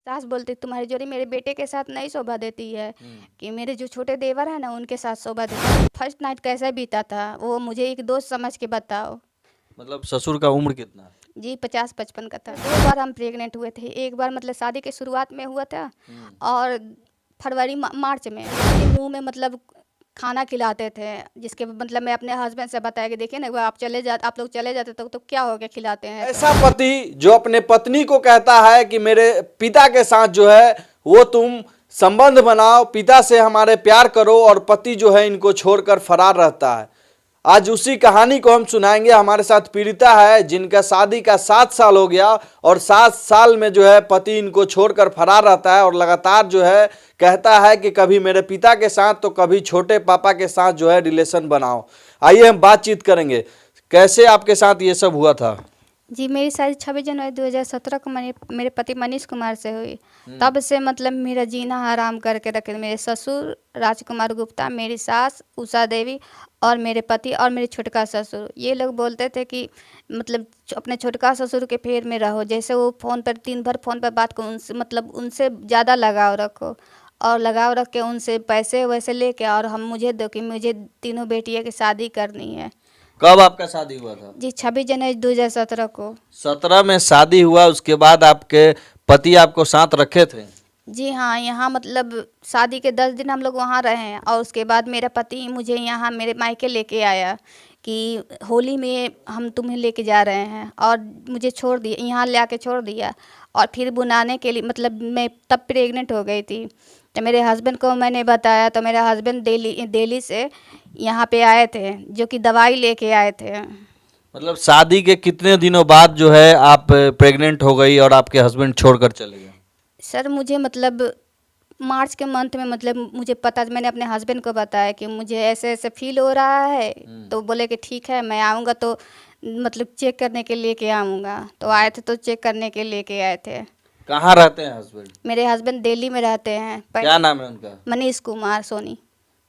सास बोलती तुम्हारी जोड़ी मेरे बेटे के साथ नहीं शोभा देती है कि मेरे जो छोटे देवर है ना उनके साथ शोभा देती है। फर्स्ट नाइट कैसा बीता था वो मुझे एक दोस्त समझ के बताओ। मतलब ससुर का उम्र कितना है? जी 50-55 का था। 2 बार हम प्रेग्नेंट हुए थे। एक बार मतलब शादी के शुरुआत में हुआ था और फरवरी मार्च में मुंह में मतलब खाना खिलाते थे, जिसके मतलब मैं अपने हस्बैंड से बताया कि देखिए ना वो आप लोग चले जाते तो क्या हो गया खिलाते हैं ऐसा पति जो अपने पत्नी को कहता है कि मेरे पिता के साथ जो है वो तुम संबंध बनाओ, पिता से हमारे प्यार करो, और पति जो है इनको छोड़कर फरार रहता है। आज उसी कहानी को हम सुनाएंगे। हमारे साथ पीड़िता है जिनका शादी का 7 साल हो गया और 7 साल में जो है पति इनको छोड़कर फरार रहता है और लगातार जो है कहता है कि कभी मेरे पिता के साथ तो कभी छोटे पापा के साथ जो है रिलेशन बनाओ। आइए हम बातचीत करेंगे कैसे आपके साथ ये सब हुआ था। जी मेरी शादी 26 जनवरी 2017 को मेरे पति मनीष कुमार से हुई। तब से मतलब मेरा जीना हराम करके रखे। मेरे ससुर राजकुमार गुप्ता, मेरी सास उषा देवी और मेरे पति और मेरे छोटका ससुर, ये लोग बोलते थे कि मतलब अपने छोटका ससुर के फेर में रहो, जैसे वो फ़ोन पर दिन भर फ़ोन पर बात करो, उनसे मतलब उनसे ज़्यादा लगाव रखो और लगाव रख के उनसे पैसे वैसे लेके और हम मुझे दो कि मुझे तीनों बेटियों की शादी करनी है। कब आपका शादी हुआ था? जी 26 जनवरी 2017 को। 17 में शादी हुआ, उसके बाद आपके पति आपको साथ रखे थे? जी हाँ, यहाँ मतलब शादी के 10 दिन हम लोग वहाँ रहे हैं और उसके बाद मेरा पति मुझे यहाँ मेरे मायके लेके आया कि होली में हम तुम्हें लेके जा रहे हैं, और मुझे छोड़ दिया, यहाँ ले आके छोड़ दिया। और फिर बुलाने के लिए मतलब मैं तब प्रेग्नेंट हो गई थी, तो मेरे हस्बैंड को मैंने बताया तो मेरे हस्बैंड दिल्ली से यहाँ पे आए थे, जो कि दवाई लेके आए थे। मतलब शादी के कितने दिनों बाद जो है आप प्रेग्नेंट हो गई और आपके हस्बैंड छोड़कर चले गए? सर मुझे मतलब मार्च के मंथ में मतलब मुझे पता, मैंने अपने हस्बैंड को बताया कि मुझे ऐसे ऐसे फील हो रहा है, तो बोले कि ठीक है मैं आऊँगा, तो मतलब चेक करने के लेके आऊँगा। तो आए थे तो चेक करने के लेके आए थे। कहाँ रहते हैं हस्बैंड? मेरे हस्बैंड दिल्ली में रहते हैं। क्या नाम है उनका? मनीष कुमार सोनी।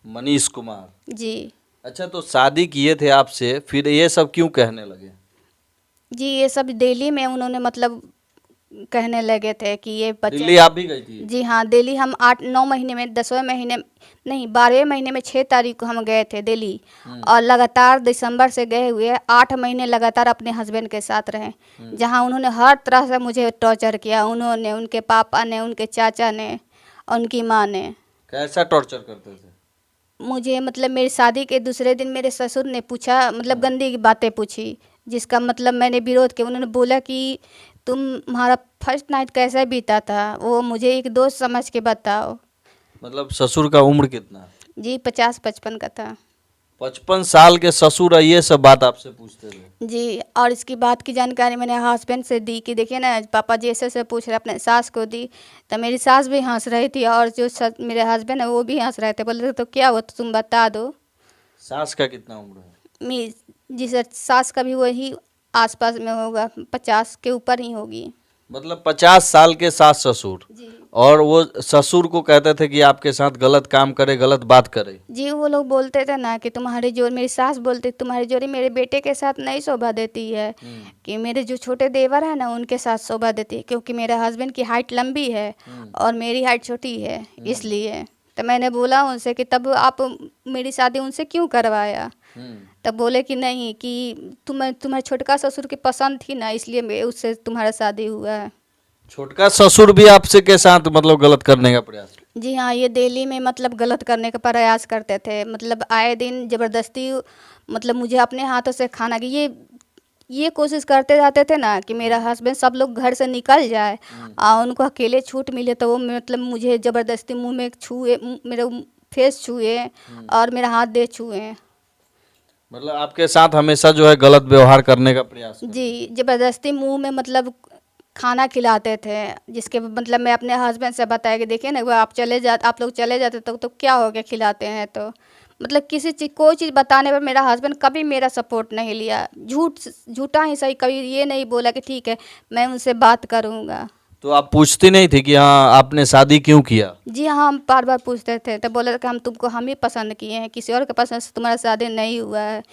मनीष कुमार। जी अच्छा, तो शादी किए थे आपसे, फिर ये सब क्यों कहने लगे? जी ये सब दिल्ली में उन्होंने मतलब कहने लगे थे कि ये बच्चे। दिल्ली आप भी गई थी? जी हाँ, दिल्ली हम 8-9 महीने में 10वें महीने नहीं 12वें महीने में 6 तारीख को हम गए थे दिल्ली, और लगातार दिसंबर से गए हुए 8 महीने लगातार अपने हस्बैंड के साथ रहे, जहाँ उन्होंने हर तरह से मुझे टॉर्चर किया। उन्होंने, उनके पापा ने, उनके चाचा ने, उनकी माँ ने। कैसा टॉर्चर करते थे? मुझे मतलब मेरी शादी के दूसरे दिन मेरे ससुर ने पूछा, मतलब गंदी बातें पूछी, जिसका मतलब मैंने विरोध किया। उन्होंने बोला कि तुम्हारा फर्स्ट नाइट कैसा बीता था वो मुझे एक दोस्त समझ के बताओ। मतलब ससुर का उम्र कितना है? जी 50-55 का था। 55 साल के ससुर ये सब बात आपसे पूछते थे? जी, और इसकी बात की जानकारी मैंने हस्बैंड से दी कि देखिए ना पापा जी ऐसे पूछ रहे, अपने सास को दी तो मेरी सास भी हंस रही थी और जो मेरे हस्बैंड है वो भी हंस रहे थे। बोले तो क्या हुआ, तो तुम बता दो। सास का कितना उम्र है? जी सर, सास का भी वही आसपास में होगा, 50 के ऊपर ही होगी। मतलब 50 साल के सास ससुर, और वो ससुर को कहते थे कि आपके साथ गलत काम करे, गलत बात करे। जी वो लोग बोलते थे ना कि तुम्हारी जोड़ी, मेरी सास बोलती तुम्हारी जोड़ी मेरे बेटे के साथ नहीं शोभा देती है, कि मेरे जो छोटे देवर है ना उनके साथ शोभा देती है, क्योंकि मेरे हस्बैंड की हाइट लंबी है और मेरी हाइट छोटी है, इसलिए। तो मैंने बोला उनसे कि तब आप मेरी शादी उनसे क्यों करवाया। तब बोले कि नहीं, कि तुम्हारे छोटका ससुर की पसंद थी ना, इसलिए उससे तुम्हारा शादी हुआ है। छोटका ससुर भी आपसे के साथ मतलब गलत करने का प्रयास? जी हाँ, ये दिल्ली में मतलब गलत करने का प्रयास करते थे, मतलब आए दिन ज़बरदस्ती, मतलब मुझे अपने हाथों से खाना की ये कोशिश करते रहते थे ना कि मेरा हस्बैंड सब लोग घर से निकल जाए और उनको अकेले छूट मिले, तो वो मतलब मुझे ज़बरदस्ती मुंह में छुए, मेरा फेस छुए और मेरा हाथ दे छुए। मतलब आपके साथ हमेशा जो है गलत व्यवहार करने का प्रयास? जी ज़बरदस्ती मुंह में मतलब खाना खिलाते थे, जिसके मतलब मैं अपने हस्बैंड से बताया कि देखिए ना वो आप लोग चले जाते तो क्या हो गया खिलाते हैं, तो मतलब किसी चीज़ कोई चीज़ बताने पर मेरा हस्बैंड कभी मेरा सपोर्ट नहीं लिया। झूठा ही सही, कभी ये नहीं बोला कि ठीक है मैं उनसे बात करूँगा। तो आप पूछती नहीं थी कि हाँ आपने शादी क्यों किया? जी हाँ, हम बार बार पूछते थे, तो बोले कि हम ही पसंद किए हैं, किसी और के पसंद से तुम्हारा शादी नहीं हुआ है।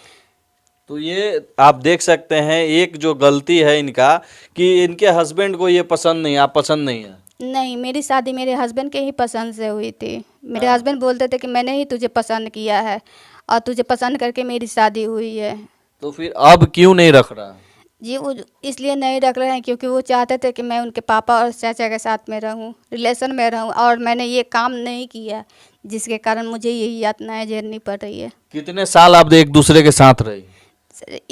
तो ये आप देख सकते हैं एक जो गलती है इनका, कि इनके हस्बैंड को ये पसंद नहीं, आप पसंद नहीं है। नहीं, मेरी शादी मेरे हस्बैंड के ही पसंद से हुई थी। मेरे हस्बैंड बोलते थे कि मैंने ही तुझे पसंद किया है और तुझे पसंद करके मेरी शादी हुई है। तो फिर अब क्यों नहीं रख रहा? जी, वो इसलिए नहीं रख रहे हैं क्योंकि वो चाहते थे कि मैं उनके पापा और चाचा के साथ में रहूं, रिलेशन में रहूं, और मैंने ये काम नहीं किया जिसके कारण मुझे यही यातनाएं झेलनी पड़ रही है। कितने साल आप एक दूसरे के साथ रही?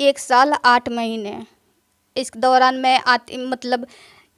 1 साल 8 महीने। इस दौरान मैं आती मतलब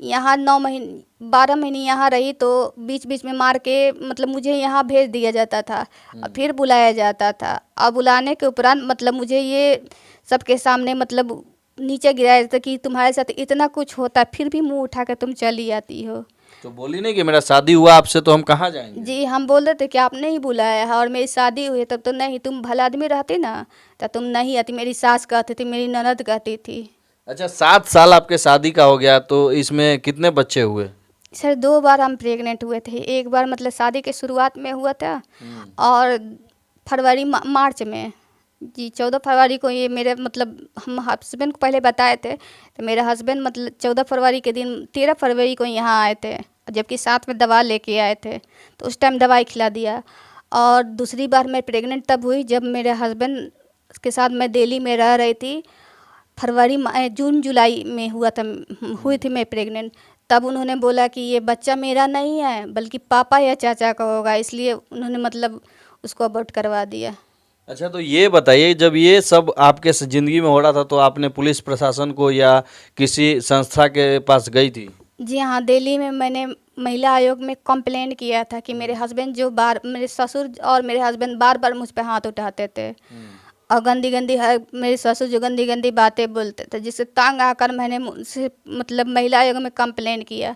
यहाँ 9 महीने 12 महीने यहाँ रही, तो बीच बीच में मार के मतलब मुझे यहाँ भेज दिया जाता था और फिर बुलाया जाता था। और बुलाने के उपरांत मतलब मुझे ये सबके सामने मतलब नीचे गिराया जाता कि तुम्हारे साथ इतना कुछ होता है फिर भी मुंह उठा कर तुम चली आती हो। तो बोली नहीं कि मेरा शादी हुआ आपसे तो हम कहाँ जाएंगे? जी, हम बोल रहे थे कि आपने ही बुलाया है और मेरी शादी हुई तब तो नहीं, तुम भला आदमी रहती ना तो तुम नहीं आती। मेरी सास कहती थी, मेरी ननद कहती थी। अच्छा, 7 साल आपके शादी का हो गया, तो इसमें कितने बच्चे हुए? सर 2 बार हम प्रेग्नेंट हुए थे। एक बार मतलब शादी के शुरुआत में हुआ था और फरवरी मार्च में। जी, 14 फरवरी को ये मेरे मतलब हम हस्बैंड को पहले बताए थे, तो मेरे हस्बैंड मतलब 14 फरवरी के दिन 13 फरवरी को यहाँ आए थे, जबकि साथ में दवा लेके आए थे, तो उस टाइम दवाई खिला दिया। और दूसरी बार मैं प्रेग्नेंट तब हुई जब मेरे हस्बैंड के साथ मैं दिल्ली में रह रही थी। जून जुलाई में हुई थी मैं प्रेग्नेंट। तब उन्होंने बोला कि ये बच्चा मेरा नहीं है बल्कि पापा या चाचा का होगा, इसलिए उन्होंने मतलब उसको अबॉर्ट करवा दिया। अच्छा, तो ये बताइए, जब ये सब आपके ज़िंदगी में हो रहा था तो आपने पुलिस प्रशासन को या किसी संस्था के पास गई थी? जी हाँ, दिल्ली में मैंने महिला आयोग में कंप्लेंट किया था कि मेरे हस्बैंड मेरे ससुर और मेरे हस्बैंड बार बार मुझ पे हाथ उठाते थे और गंदी गंदी मेरे ससुर जो गंदी गंदी बातें बोलते थे, जिससे तंग आकर मैंने उनसे मतलब महिला आयोग में कंप्लेंट किया।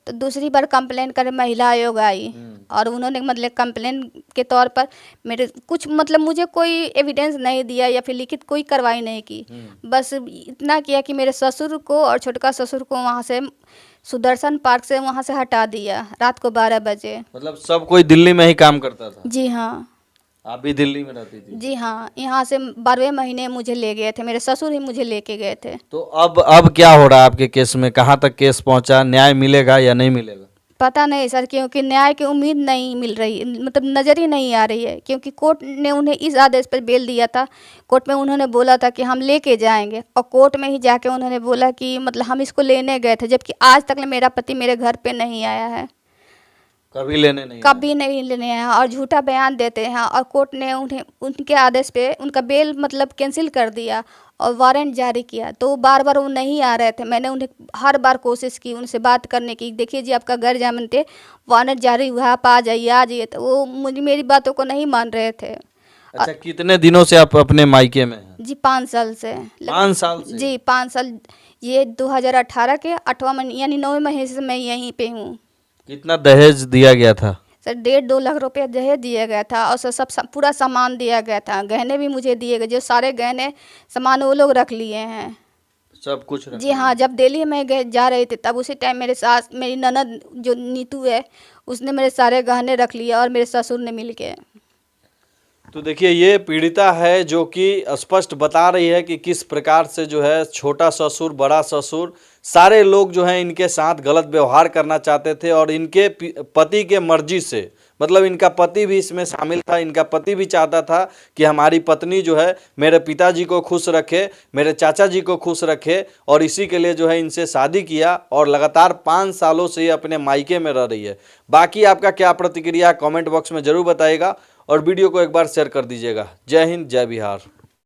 तो दूसरी बार कंप्लेंट कर महिला आयोग आई और उन्होंने मतलब कंप्लेंट के तौर पर मेरे कुछ मतलब मुझे कोई एविडेंस नहीं दिया या फिर लिखित कोई कार्रवाई नहीं की। बस इतना किया कि मेरे ससुर को और छोटका ससुर को वहाँ से सुदर्शन पार्क से वहाँ से हटा दिया रात को 12 बजे। मतलब सब कोई दिल्ली में ही काम करता था? जी हाँ। आप भी दिल्ली में रहती थी? जी हाँ, यहाँ से 12वें महीने मुझे ले गए थे, मेरे ससुर ही मुझे लेके गए थे। तो अब क्या हो रहा है आपके केस में? कहाँ तक केस पहुँचा? न्याय मिलेगा या नहीं मिलेगा? पता नहीं सर, क्योंकि न्याय की उम्मीद नहीं मिल रही, मतलब नज़र ही नहीं आ रही है, क्योंकि कोर्ट ने उन्हें इस आदेश पर बेल दिया था। कोर्ट में उन्होंने बोला था कि हम लेके जाएंगे और कोर्ट में ही जाके उन्होंने बोला कि मतलब हम इसको लेने गए थे, जबकि आज तक मेरा पति मेरे घर पे नहीं आया है। कभी लेने नहीं? कभी नहीं लेने आया और झूठा बयान देते हैं और कोर्ट ने उन्हें उनके आदेश पे उनका बेल मतलब कैंसिल कर दिया और वारंट जारी किया। तो वो बार बार वो नहीं आ रहे थे। मैंने उन्हें हर बार कोशिश की उनसे बात करने की, देखिए जी आपका गैर जमानती वारंट जारी हुआ, आप आ जाइए, तो वो मेरी बातों को नहीं मान रहे थे। अच्छा, कितने दिनों से आप अपने मायके में हैं? जी 5 साल से। 5 साल से? जी 5 साल। ये 2018 के 8वां महीने यानी 9वें महीने से मैं यहीं पे हूँ। कितना दहेज दिया गया था? सर 1.5-2 लाख रुपया दहेज दिया गया था और सब पूरा सामान दिया गया था। गहने भी मुझे दिए गए, जो सारे गहने सामान वो लोग रख लिए हैं। सब कुछ जी हाँ, जब दिल्ली में जा रहे थे तब उसी टाइम मेरी ननद जो नीतू है उसने मेरे सारे गहने रख लिए और मेरे ससुर ने मिल के। तो देखिए, ये पीड़िता है जो कि स्पष्ट बता रही है कि किस प्रकार से जो है छोटा ससुर, बड़ा ससुर, सारे लोग जो हैं इनके साथ गलत व्यवहार करना चाहते थे और इनके पति के मर्जी से, मतलब इनका पति भी इसमें शामिल था। इनका पति भी चाहता था कि हमारी पत्नी जो है मेरे पिताजी को खुश रखे, मेरे चाचा जी को खुश रखे, और इसी के लिए जो है इनसे शादी किया और लगातार 5 सालों से ये अपने मायके में रह रही है। बाकी आपका क्या प्रतिक्रिया कमेंट बॉक्स में ज़रूर बताइएगा और वीडियो को एक बार शेयर कर दीजिएगा। जय हिंद, जय बिहार।